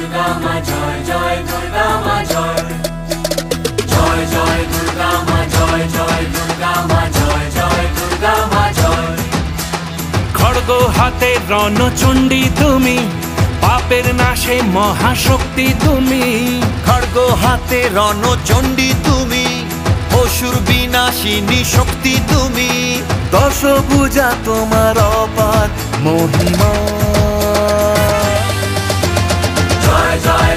দুর্গা মা জয় জয় দুর্গা মা জয় জয় জয় দুর্গা মা জয় জয় দুর্গা মা জয় জয় দুর্গা মা জয়। খড়গ হাতে রণচণ্ডী তুমি, পাপের নাশে মহাশক্তি তুমি। খড়গ হাতে রণচণ্ডী তুমি, অসুর বিনাশিনী শক্তি তুমি। দশভুজা তোমার অপার মহিমা। জয় জয়